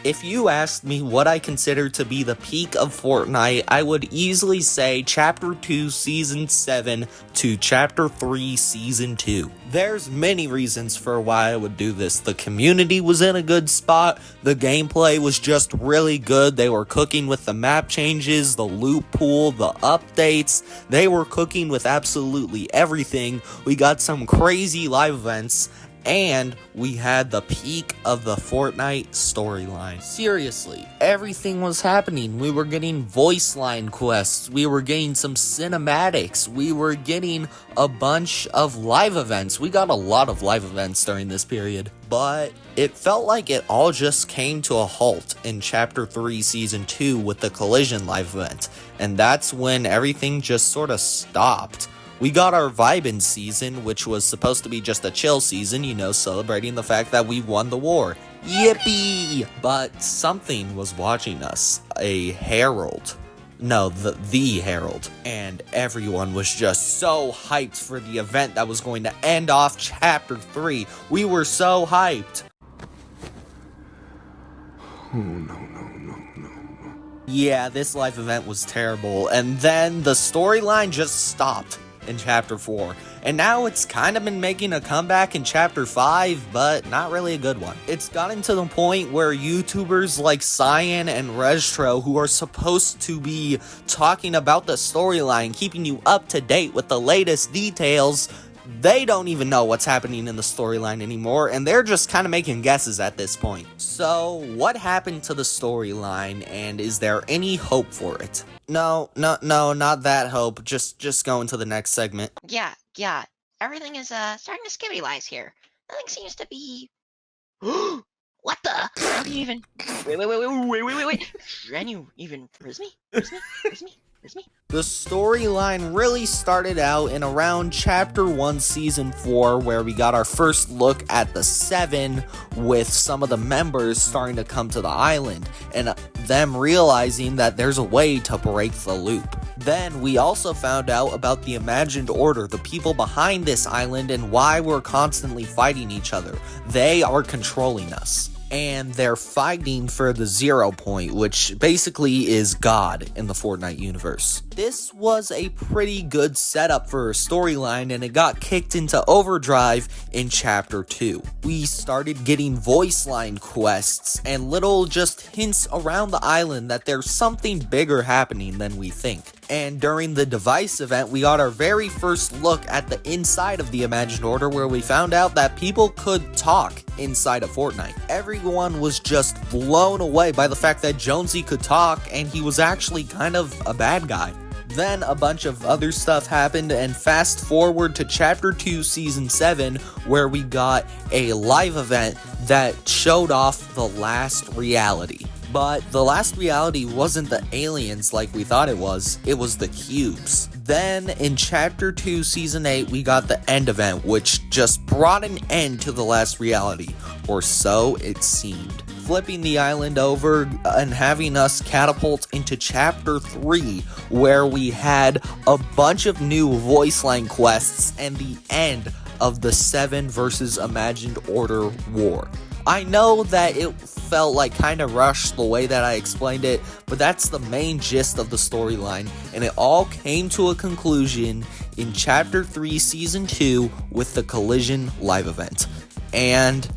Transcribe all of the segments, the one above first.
If you asked me what I consider to be the peak of Fortnite, I would easily say Chapter 2 Season 7 to Chapter 3 Season 2. There's many reasons for why I would do this. The community was in a good spot, the gameplay was just really good, they were cooking with the map changes, the loot pool, the updates, they were cooking with absolutely everything. We got some crazy live events, and we had the peak of the Fortnite storyline. Seriously, everything was happening. We were getting voice line quests, we were getting some cinematics, we were getting a bunch of live events. We got a lot of live events during this period. But it felt like it all just came to a halt in Chapter 3 Season 2 with the Collision live event. And that's when everything just sort of stopped. We got our Vibin season, which was supposed to be just a chill season, celebrating the fact that we won the war. Yippee! But something was watching us. A herald. No, the herald. And everyone was just so hyped for the event that was going to end off Chapter 3. We were so hyped. Oh, no. Yeah, this live event was terrible. And then the storyline just stopped in Chapter 4. And now it's kind of been making a comeback in Chapter 5, but not really a good one. It's gotten to the point where YouTubers like Cyan and Restro, who are supposed to be talking about the storyline, keeping you up to date with the latest details, they don't even know what's happening in the storyline anymore, and they're just kind of making guesses at this point. So, what happened to the storyline, and is there any hope for it? No, not that hope. Just go into the next segment. Yeah. Everything is starting to skibby-lies here. Nothing seems to be. What the? How do you even? Wait. Can you even? Where's me? The storyline really started out in around Chapter 1 Season 4, where we got our first look at the Seven, with some of the members starting to come to the island, and them realizing that there's a way to break the loop. Then we also found out about the Imagined Order, the people behind this island, and why we're constantly fighting each other. They are controlling us. And they're fighting for the 0 point, which basically is God in the Fortnite universe. This was a pretty good setup for a storyline, and it got kicked into overdrive in Chapter 2. We started getting voice line quests and little just hints around the island that there's something bigger happening than we think. And during the device event, we got our very first look at the inside of the Imagined Order, where we found out that people could talk inside of Fortnite. Everyone was just blown away by the fact that Jonesy could talk, and he was actually kind of a bad guy. Then a bunch of other stuff happened, and fast forward to Chapter 2 Season 7, where we got a live event that showed off the last reality. But the last reality wasn't the aliens like we thought it was the cubes. Then in Chapter 2 Season 8, we got the end event, which just brought an end to the last reality, or so it seemed. Flipping the island over and having us catapult into Chapter 3, where we had a bunch of new voice line quests and the end of the Seven versus Imagined Order war. I know that it felt like kind of rushed the way that I explained it, but that's the main gist of the storyline, and it all came to a conclusion in Chapter 3 Season 2 with the Collision live event. And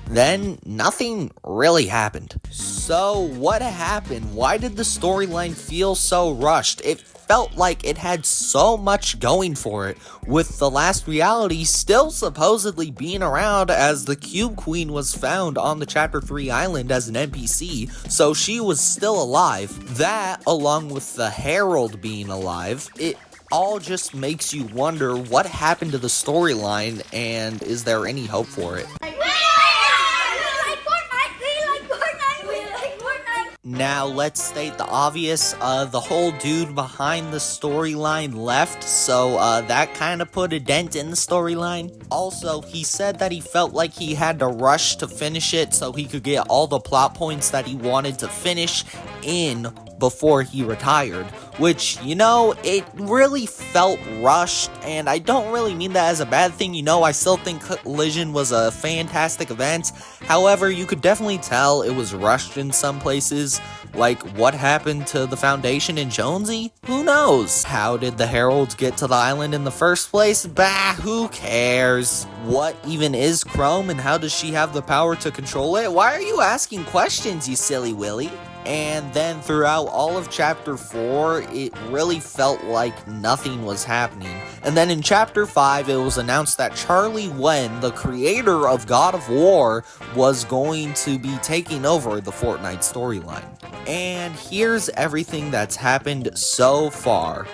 then nothing really happened. So what happened? Why did the storyline feel so rushed? It felt like it had so much going for it, with the last reality still supposedly being around, as the Cube Queen was found on the Chapter 3 island as an NPC, so she was still alive. That, along with the Herald being alive, it all just makes you wonder what happened to the storyline, and is there any hope for it? Now, let's state the obvious, the whole dude behind the storyline left, so that kind of put a dent in the storyline. Also, he said that he felt like he had to rush to finish it so he could get all the plot points that he wanted to finish in before he retired, which, it really felt rushed, and I don't really mean that as a bad thing. I still think Collision was a fantastic event. However, you could definitely tell it was rushed in some places. Like, what happened to the Foundation and Jonesy? Who knows? How did the Heralds get to the island in the first place? Bah, who cares? What even is Chrome, and how does she have the power to control it? Why are you asking questions, you silly Willy? And then throughout all of Chapter 4, it really felt like nothing was happening. And then in Chapter 5, it was announced that Charlie Wen, the creator of God of War, was going to be taking over the Fortnite storyline. And here's everything that's happened so far.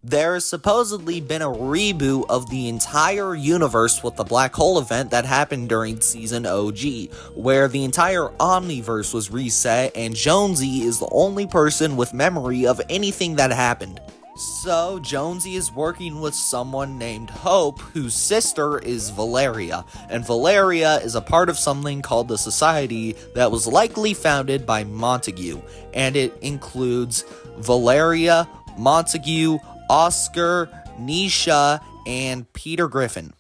There has supposedly been a reboot of the entire universe with the Black Hole event that happened during Season OG, where the entire Omniverse was reset and Jonesy is the only person with memory of anything that happened. So, Jonesy is working with someone named Hope, whose sister is Valeria, and Valeria is a part of something called the Society that was likely founded by Montague, and it includes Valeria, Montague, Oscar, Nisha, and Peter Griffin.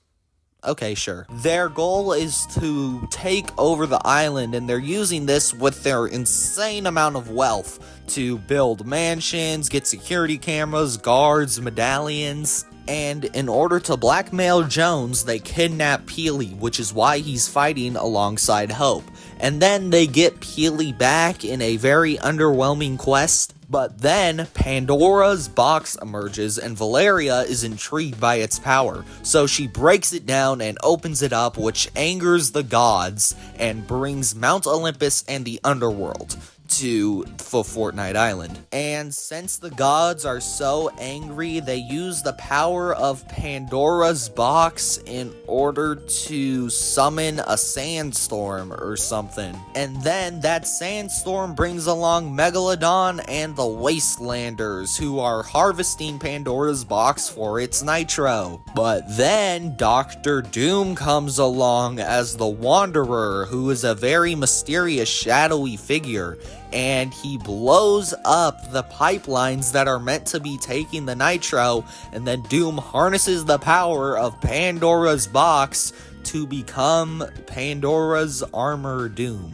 Okay, sure. Their goal is to take over the island, and they're using this with their insane amount of wealth to build mansions, get security cameras, guards, medallions. And in order to blackmail Jones, they kidnap Peely, which is why he's fighting alongside Hope. And then they get Peely back in a very underwhelming quest. But then, Pandora's box emerges and Valeria is intrigued by its power, so she breaks it down and opens it up, which angers the gods and brings Mount Olympus and the underworld for Fortnite Island. And since the gods are so angry, they use the power of Pandora's box in order to summon a sandstorm or something. And then that sandstorm brings along Megalodon and the Wastelanders, who are harvesting Pandora's box for its nitro. But then Dr. Doom comes along as the Wanderer, who is a very mysterious, shadowy figure, and he blows up the pipelines that are meant to be taking the nitro, and then Doom harnesses the power of Pandora's box to become Pandora's Armor Doom.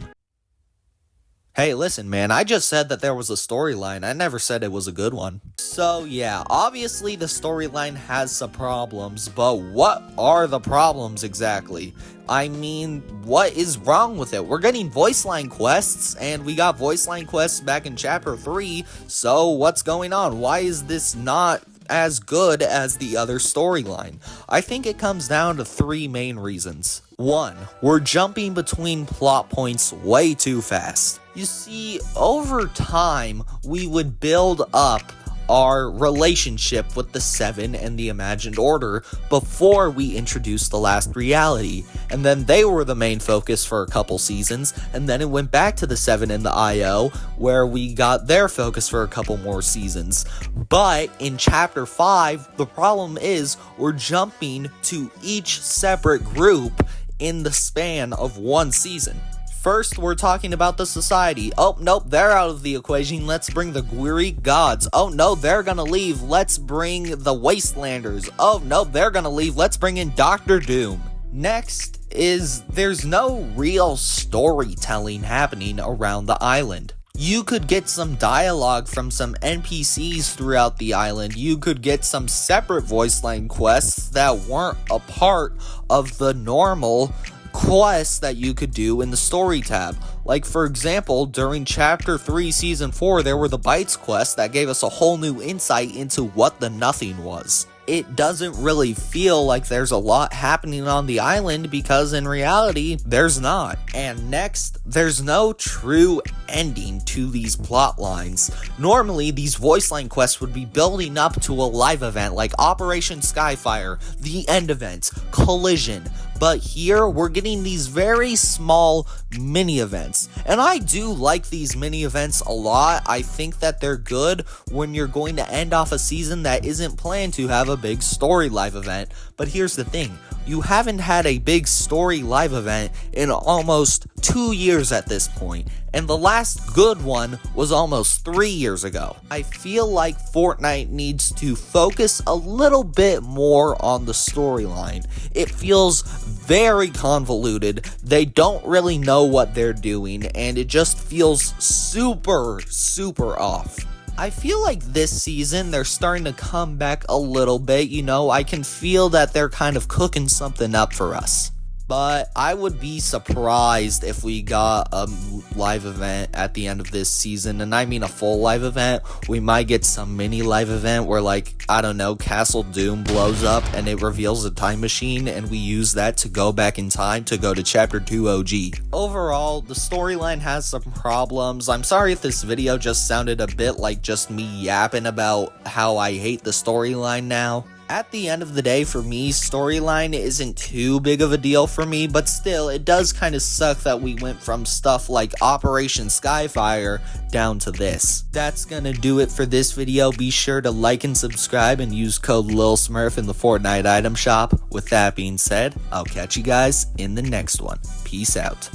Hey, listen, man, I just said that there was a storyline. I never said it was a good one. So, yeah, obviously the storyline has some problems, but what are the problems exactly? I mean, what is wrong with it? We're getting voice line quests, and we got voice line quests back in Chapter 3, so what's going on? Why is this not as good as the other storyline? I think it comes down to three main reasons. 1. We're jumping between plot points way too fast. You see, over time, we would build up our relationship with the Seven and the Imagined Order before we introduced the last reality, and then they were the main focus for a couple seasons, and then it went back to the Seven and the IO, where we got their focus for a couple more seasons. But in Chapter 5, the problem is we're jumping to each separate group in the span of one season. First, we're talking about the Society. Oh, nope, they're out of the equation. Let's bring the Greek gods. Oh, no, they're gonna leave. Let's bring the Wastelanders. Oh, nope, they're gonna leave. Let's bring in Dr. Doom. Next is there's no real storytelling happening around the island. You could get some dialogue from some NPCs throughout the island. You could get some separate voice line quests that weren't a part of the normal quests that you could do in the story tab. Like, for example, during Chapter 3 Season 4, there were the Bites quests that gave us a whole new insight into what the Nothing was. It doesn't really feel like there's a lot happening on the island because in reality, there's not. And next, there's no true ending to these plot lines. Normally, these voice line quests would be building up to a live event like Operation Skyfire, the End Event, Collision. But here, we're getting these very small mini events. And I do like these mini events a lot. I think that they're good when you're going to end off a season that isn't planned to have a big story live event. But here's the thing. You haven't had a big story live event in almost 2 years at this point, and the last good one was almost 3 years ago. I feel like Fortnite needs to focus a little bit more on the storyline. It feels very convoluted, they don't really know what they're doing, and it just feels super off. I feel like this season they're starting to come back a little bit, I can feel that they're kind of cooking something up for us. But I would be surprised if we got a live event at the end of this season, and I mean a full live event. We might get some mini live event where, I don't know, Castle Doom blows up and it reveals a time machine, and we use that to go back in time to go to Chapter 2 OG. Overall, the storyline has some problems. I'm sorry if this video just sounded a bit like just me yapping about how I hate the storyline now. At the end of the day, for me, storyline isn't too big of a deal for me, but still, it does kind of suck that we went from stuff like Operation Skyfire down to this. That's gonna do it for this video. Be sure to like and subscribe and use code LilSmurf in the Fortnite item shop. With that being said, I'll catch you guys in the next one. Peace out.